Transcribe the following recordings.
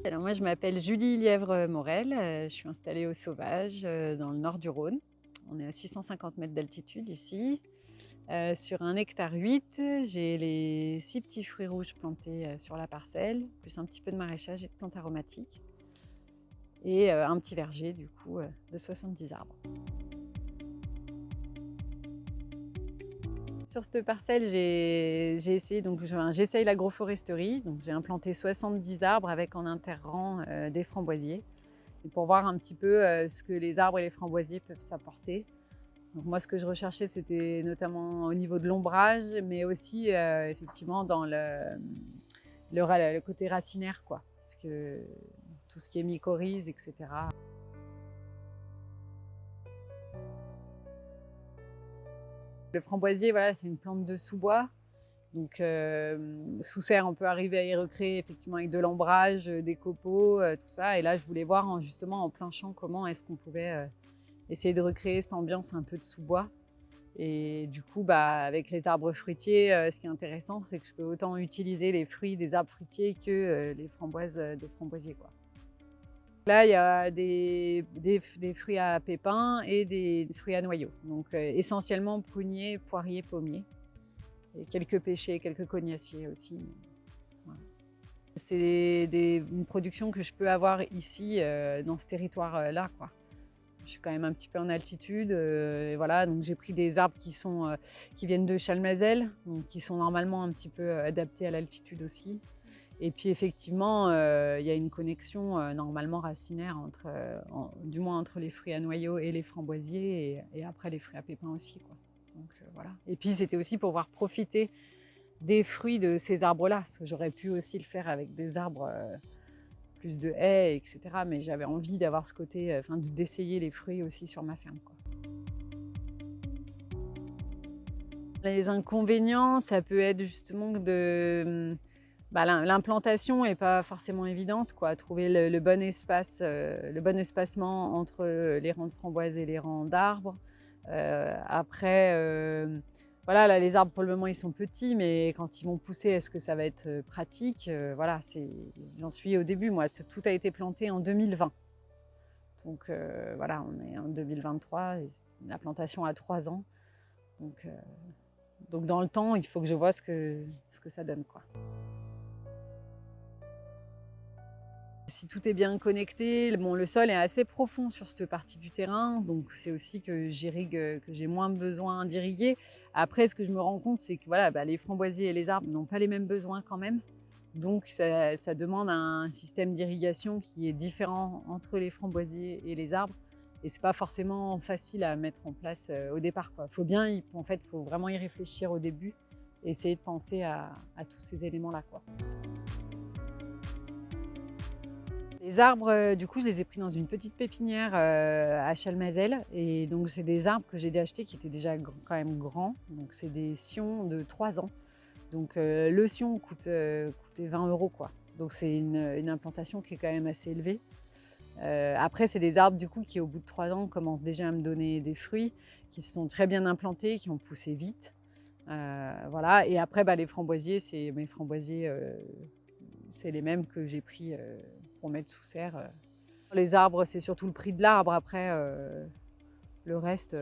Alors moi, je m'appelle Julie Lièvre-Morel, je suis installée au Sauvage, dans le nord du Rhône. On est à 650 mètres d'altitude ici. Sur 1,8 hectare, j'ai les 6 petits fruits rouges plantés sur la parcelle, plus un petit peu de maraîchage et de plantes aromatiques. Et un petit verger du coup de 70 arbres. Sur cette parcelle, j'ai essayé, donc j'essaye l'agroforesterie. Donc j'ai implanté 70 arbres avec en interrang des framboisiers. Et pour voir un petit peu ce que les arbres et les framboisiers peuvent s'apporter. Donc moi, ce que je recherchais, c'était notamment au niveau de l'ombrage, mais aussi effectivement dans le côté racinaire, quoi. Parce que tout ce qui est mycorhize, etc. Le framboisier, voilà, c'est une plante de sous-bois. Donc sous serre, on peut arriver à y recréer effectivement avec de l'ombrage, des copeaux, tout ça. Et là, je voulais voir justement en plein champ comment est-ce qu'on pouvait essayer de recréer cette ambiance un peu de sous-bois. Et du coup, avec les arbres fruitiers, ce qui est intéressant, c'est que je peux autant utiliser les fruits des arbres fruitiers que les framboises des framboisiers, quoi. Là, il y a des fruits à pépins et des fruits à noyaux. Donc essentiellement pruniers, poiriers, pommiers. Et quelques pêchers, quelques cognaciers aussi. Voilà. C'est une production que je peux avoir ici, dans ce territoire-là, quoi. Je suis quand même un petit peu en altitude, et voilà, donc j'ai pris des arbres qui viennent de Chalmazel, donc qui sont normalement un petit peu adaptés à l'altitude aussi. Et puis effectivement, il y a une connexion normalement racinaire du moins entre les fruits à noyaux et les framboisiers, et après les fruits à pépins aussi, quoi. Donc voilà. Et puis c'était aussi pour pouvoir profiter des fruits de ces arbres-là, parce que j'aurais pu aussi le faire avec des arbres plus de haies, etc. Mais j'avais envie d'avoir ce côté, d'essayer les fruits aussi sur ma ferme, quoi. Les inconvénients, ça peut être justement l'implantation n'est pas forcément évidente, quoi. Trouver le bon espace, le bon espacement entre les rangs de framboises et les rangs d'arbres. Après, voilà, là, les arbres, pour le moment, ils sont petits, mais quand ils vont pousser, est-ce que ça va être pratique? Voilà, j'en suis au début, moi. Tout a été planté en 2020. Donc voilà, on est en 2023, et la plantation a 3 ans. Donc dans le temps, il faut que je vois ce que ça donne, quoi. Si tout est bien connecté, bon, le sol est assez profond sur cette partie du terrain, donc c'est aussi que que j'ai moins besoin d'irriguer. Après, ce que je me rends compte, c'est que voilà, les framboisiers et les arbres n'ont pas les mêmes besoins quand même. Donc ça demande un système d'irrigation qui est différent entre les framboisiers et les arbres. Et c'est pas forcément facile à mettre en place au départ, quoi. Faut vraiment y réfléchir au début et essayer de penser à tous ces éléments-là, quoi. Les arbres, du coup, je les ai pris dans une petite pépinière à Chalmazel. Et donc, c'est des arbres que j'ai achetés qui étaient déjà quand même grands. Donc, c'est des sions de 3 ans. Donc, le sion coûtait 20 €, quoi. Donc, c'est une implantation qui est quand même assez élevée. Après, c'est des arbres, du coup, qui, au bout de 3 ans, commencent déjà à me donner des fruits, qui sont très bien implantés, qui ont poussé vite. Voilà. Et après, les framboisiers, mes framboisiers, c'est les mêmes que j'ai pris pour mettre sous serre. Les arbres, c'est surtout le prix de l'arbre. Après, le reste,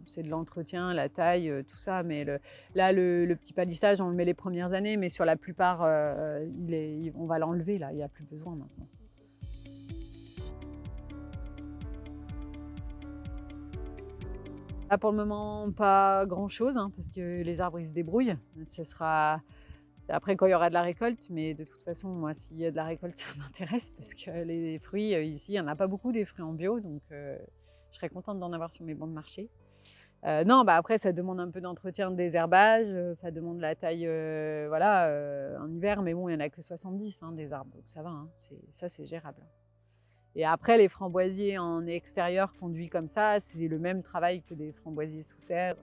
c'est de l'entretien, la taille, tout ça. Mais le petit palissage, on le met les premières années, mais sur la plupart, on va l'enlever, là. Il n'y a plus besoin maintenant. Là, pour le moment, pas grand-chose, hein, parce que les arbres, ils se débrouillent. Ce sera après quand il y aura de la récolte, mais de toute façon, moi, s'il y a de la récolte, ça m'intéresse, parce que les fruits, ici, il n'y en a pas beaucoup des fruits en bio, donc je serais contente d'en avoir sur mes bancs de marché. Non, après, ça demande un peu d'entretien, de désherbage, ça demande la taille, voilà, en hiver, mais bon, il n'y en a que 70, hein, des arbres, donc ça va, hein, c'est gérable. Et après, les framboisiers en extérieur conduits comme ça, c'est le même travail que des framboisiers sous serre.